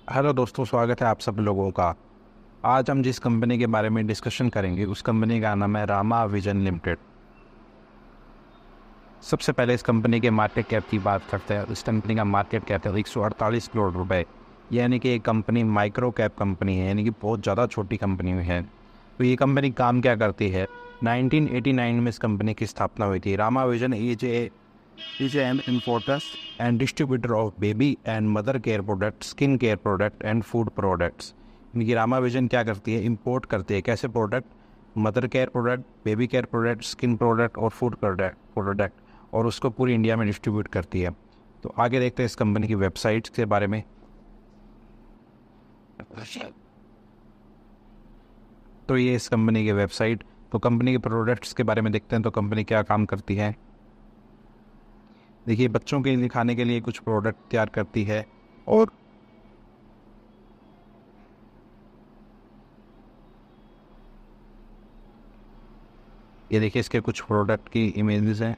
Hello दोस्तों, स्वागत है आप सब लोगों का। आज हम जिस कंपनी के बारे में डिस्कशन करेंगे उस कंपनी का नाम है रामा विजन लिमिटेड। सबसे पहले इस कंपनी के मार्केट कैप की बात करते हैं। इस कंपनी का मार्केट कैप है 148 करोड़ रुपए। यानी कि ये कंपनी माइक्रो कैप कंपनी है, यानी कि बहुत ज़्यादा छोटी कंपनी है। तो ये कंपनी काम क्या करती है? 1989 में इस कंपनी की स्थापना हुई थी। Rama vision is an importer and distributor of baby and mother care products, skin care product and food products। इनकी रामा विजन क्या करती है? इंपोर्ट करती है। कैसे product? Mother care product, baby care product, skin product और फूड प्रोडक्ट, और उसको पूरी इंडिया में डिस्ट्रीब्यूट करती है। तो आगे देखते हैं इस कंपनी की वेबसाइट्स के बारे में। तो ये इस कंपनी की वेबसाइट। तो कंपनी के प्रोडक्ट्स के बारे में देखते हैं। तो कंपनी क्या काम करती है? देखिए, बच्चों के लिए खाने के लिए कुछ प्रोडक्ट तैयार करती है। और ये देखिए, इसके कुछ प्रोडक्ट की इमेजेस हैं।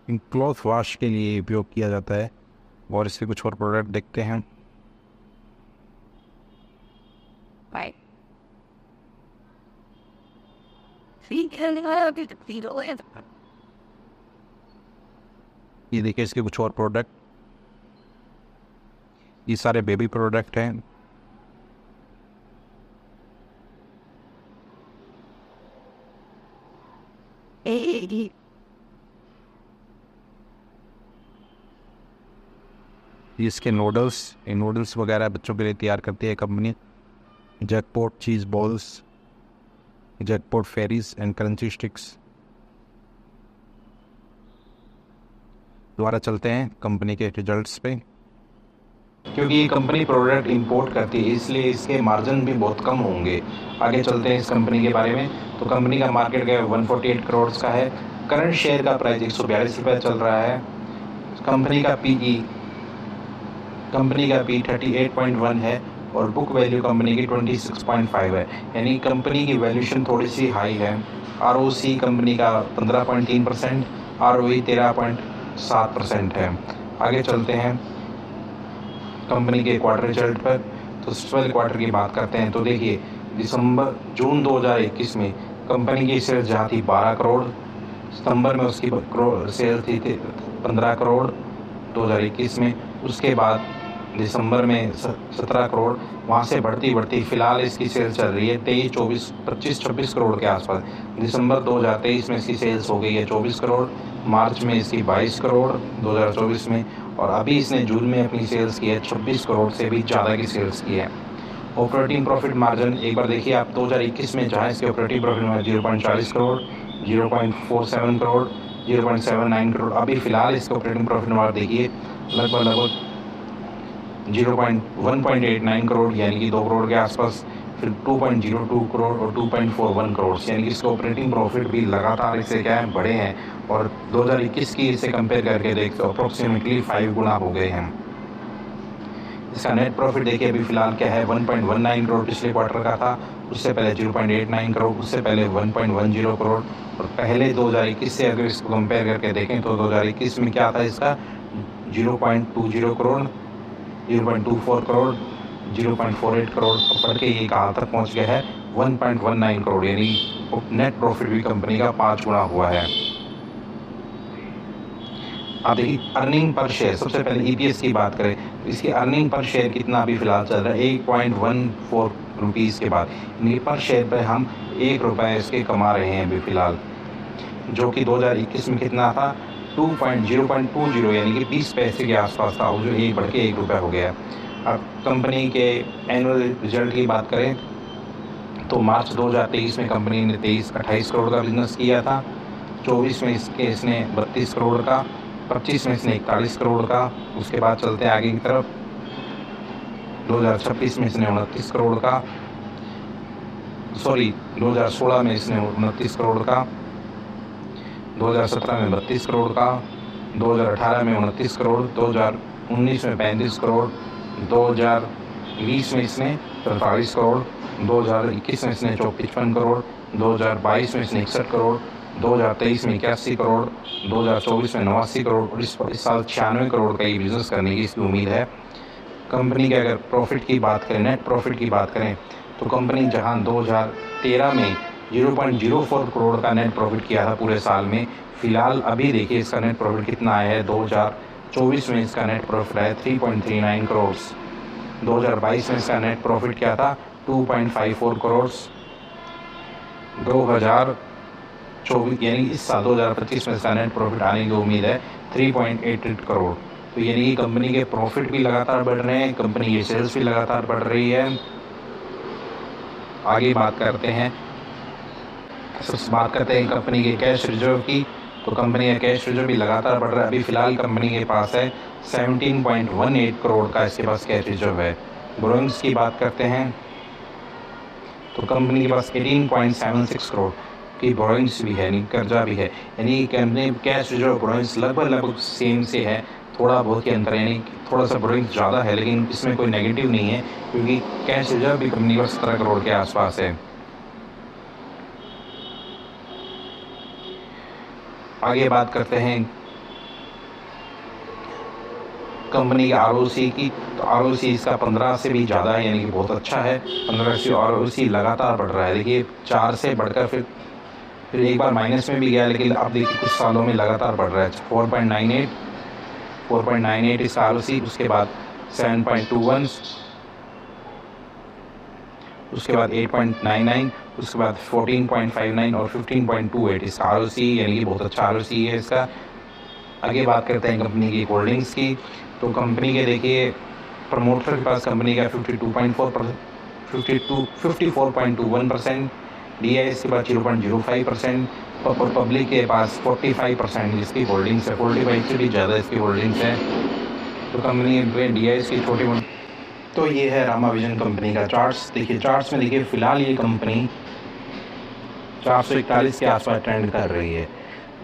इन क्लॉथ वॉश के लिए उपयोग किया जाता है। और इसके कुछ और प्रोडक्ट देखते हैं। Right. ये देखिए, इसके कुछ और प्रोडक्ट। ये सारे बेबी प्रोडक्ट हैं। ये इसके नूडल्स वगैरह बच्चों के लिए तैयार करती है company. Jackpot cheese balls, jackpot fries and crunchy sticks. दोबारा चलते हैं कंपनी के रिजल्ट्स पे। क्योंकि ये कंपनी प्रोडक्ट इंपोर्ट करती है, इसलिए इसके मार्जिन भी बहुत कम होंगे। आगे चलते हैं इस कंपनी के बारे में। तो कंपनी का मार्केट कैप 148 करोड़ का है। करंट शेयर का प्राइस 142 रुपये चल रहा है। कंपनी का पी 38.1 है और बुक वैल्यू कंपनी की 26.5 है। यानी कंपनी की वैल्यूशन थोड़ी सी हाई है। ROC कंपनी का 15.3%, ROE 13.7% है। आगे चलते हैं कंपनी के क्वार्टर रिजल्ट पर। तो सबसे क्वार्टर की बात करते हैं। तो देखिए, जून 2021 में कंपनी की सेल्स जहाँ थी 12 करोड़, सितंबर में उसकी सेल्स थी 15 करोड़ 2021 में। उसके बाद दिसंबर में 17 करोड़, वहाँ से बढ़ती फिलहाल इसकी सेल्स चल रही है 26 करोड़ के आसपास। दिसंबर 2023 में इसकी सेल्स हो गई है 24 करोड़, मार्च में इसकी 22 करोड़ 2024 में, और अभी इसने जून में अपनी सेल्स की है 26 करोड़ से भी ज़्यादा की सेल्स की है। ऑपरेटिंग प्रॉफिट मार्जिन एक बार देखिए आप, 2021 में जहाँ इसके operating profit margin 0.40 crore, 0.47 crore, 0.79 crore, अभी फिलहाल इसके ऑपरेटिंग प्रॉफिट मार्जिन देखिए लगभग 1.89 करोड़, यानी कि 2 करोड़ के आसपास। फिर 2.02 करोड़ और 2.41 करोड़, यानी कि इसके ऑपरेटिंग प्रॉफिट भी लगातार इससे क्या है बढ़े हैं। और 2021 की इसे कंपेयर करके देखते हो अप्रोक्सीमेटली 5 गुना हो गए हैं। इसका नेट प्रॉफिट देखिए अभी फिलहाल क्या है, 1.19 करोड़ पिछले क्वार्टर का था। उससे पहले 0.89 करोड़, उससे पहले 1.10 करोड़। और पहले 2021 से अगर इसको कंपेयर करके देखें तो 2021 में क्या था इसका, 0.20 करोड़, 0.24 करोड़, 0.48 करोड़ बढ़ के ये कहाँ तक पहुँच गया है 1.19 करोड़, यानी नेट प्रॉफिट भी कंपनी का 5 गुना हुआ है। आप देखिए अर्निंग पर शेयर, सबसे पहले EPS की बात करें तो इसकी अर्निंग पर शेयर कितना अभी फिलहाल चल रहा है 8.14 रुपीज़ के बाद, यानी पर शेयर पर हम 1 रुपये इसके कमा रहे हैं अभी फिलहाल, जो कि 2021 में कितना था 0.20, यानी कि 20 पैसे के आसपास था, जो एक बढ़ के 1 रुपये हो गया। अब कंपनी के एनुअल रिजल्ट की बात करें तो मार्च 2023 में कंपनी ने 28 करोड़ का बिजनेस किया था, 24 में इसने 32 करोड़ का, 25 में इसने 41 करोड़ का। उसके बाद चलते हैं आगे की तरफ, 2026 में इसने 29 करोड़ का, 2016 में इसने 29 करोड़ का, 2017 में 32 करोड़ का, 2018 में 29 करोड़, 2019 में 35 करोड़, 2020 में इसने 43 करोड़, 2021 में इसने 55 करोड़, 2022 में इसने 61 करोड़, 2023 में 81 करोड़, 2024 में 89 करोड़ और इस साल 96 करोड़ का ये बिज़नेस करने की इसकी उम्मीद है। कंपनी के अगर प्रॉफिट की बात करें, नेट प्रॉफिट की बात करें, तो कंपनी जहां 2013 में 0.04 करोड़ का नेट प्रॉफिट किया था पूरे साल में, फ़िलहाल अभी देखिए इसका नेट प्रॉफिट कितना आया है। 2024 में इसका नेट प्रॉफिट आया 3.39 करोड़। 2022 में इसका नेट प्रॉफिट क्या था 2.54 करोड़। 2024 यानी इस साल 2025 में इसका नेट प्रॉफिट आने की उम्मीद है 3.88 करोड़। तो यानी कि कंपनी के प्रॉफिट भी लगातार बढ़ रहे हैं, कंपनी की सेल्स भी लगातार बढ़ रही है। आगे बात करते हैं कंपनी के कैश रिजर्व की। तो कंपनी का कैश रिजर्व भी लगातार बढ़ रहा है। अभी फ़िलहाल कंपनी के पास है 17.18 करोड़ का इसके पास कैश रिजर्व है। बोरोइंग्स की बात करते हैं तो कंपनी के पास 18.76 करोड़ की बोरोइंग्स भी है, यानी कर्जा भी है। यानी कंपनी कैश रिजर्व बोरोइंग्स लगभग सेम से है, थोड़ा बहुत ही अंतर, यानी थोड़ा सा बोरोइंग्स ज़्यादा है, लेकिन इसमें कोई नेगेटिव नहीं है क्योंकि कैश रिजर्व भी कंपनी का 17 करोड़ के आसपास है। आगे बात करते हैं कंपनी के आरओसी की। तो आरओसी इसका 15 से भी ज़्यादा है, यानी कि बहुत अच्छा है। 15 से आरओसी लगातार बढ़ रहा है। देखिए 4 से बढ़कर फिर एक बार माइनस में भी गया, लेकिन अब देखिए कुछ सालों में लगातार बढ़ रहा है। 4.98 इसका आरओसी, उसके बाद 7.21, उसके बाद 8.99, उसके बाद 14.59 और 15.28 इसका आरओसी, यानी कि बहुत अच्छा आरओसी है इसका। आगे बात करते हैं कंपनी की होल्डिंग्स की। तो कंपनी के देखिए प्रमोटर के पास कंपनी का 54.21%, DIS के पास 0.05%, पब्लिक के पास 45% इसकी होल्डिंग्स है। 45 से भी ज़्यादा इसकी होल्डिंग्स है। तो कंपनी में DIS की छोटी मोटी। तो ये है रामा विजन कंपनी का चार्ट्स। देखिए चार्ट्स में देखिए फ़िलहाल ये कंपनी 441 के आसपास ट्रेंड कर रही है,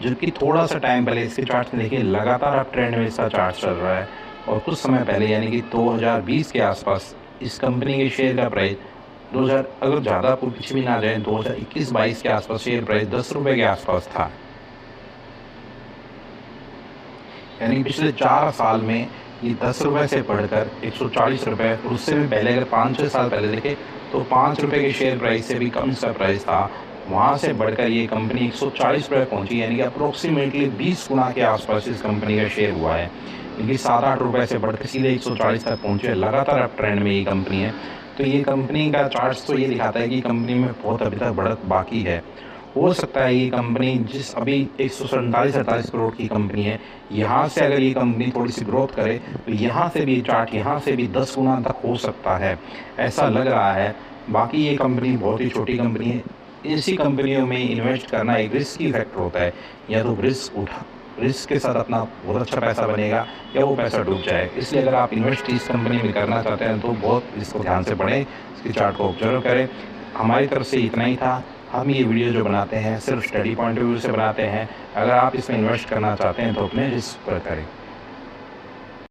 जबकि थोड़ा सा टाइम पहले इसके चार्ट्स में देखिए लगातार अब ट्रेंड में इसका चार्ट चल रहा है। और कुछ समय पहले यानी कि 2020 के आसपास इस कंपनी के शेयर का प्राइस 2000 अगर ज़्यादा पीछे भी ना जाए 2021-22 के आसपास शेयर प्राइस 10 रुपये के आसपास था। यानी पिछले 4 साल में ये 10 रुपये से बढ़कर 140 रुपये, और उससे भी पहले अगर 5-6 साल पहले देखें तो 5 रुपये के शेयर प्राइस से भी कम इसका प्राइस था। वहाँ से बढ़कर ये कंपनी 140 रुपये पहुँची, यानी कि अप्रोक्सीमेटली 20 गुना के आसपास इस कंपनी का शेयर हुआ है। क्योंकि 7-8 रुपये से बढ़कर सीधे 140 तक पहुँचे। लगातार अब ट्रेंड में ये कंपनी है। तो ये कंपनी का चार्ट्स तो ये दिखाता है कि कंपनी में बहुत अभी तक बढ़त बाकी है। हो सकता है ये कंपनी जिस अभी 147-48 करोड़ की कंपनी है, यहाँ से अगर ये कंपनी थोड़ी सी ग्रोथ करे तो यहाँ से भी चार्ट यहाँ से भी 10 गुना तक हो सकता है, ऐसा लग रहा है। बाकी ये कंपनी बहुत ही छोटी कंपनी है। ऐसी कंपनियों में इन्वेस्ट करना एक रिस्की फैक्टर होता है। या तो रिस्क के साथ अपना बहुत अच्छा पैसा बनेगा या वो पैसा डूब जाए। इसलिए अगर आप इन्वेस्ट इस कंपनी में करना चाहते हैं तो बहुत इसको ध्यान से पढ़ें, इसकी चार्ट को ऑब्जर्व करें। हमारी तरफ से इतना ही था। हम ये वीडियो जो बनाते हैं सिर्फ स्टडी पॉइंट ऑफ व्यू से बनाते हैं। अगर आप इसमें इन्वेस्ट करना चाहते हैं तो अपने रिस्क पर करें।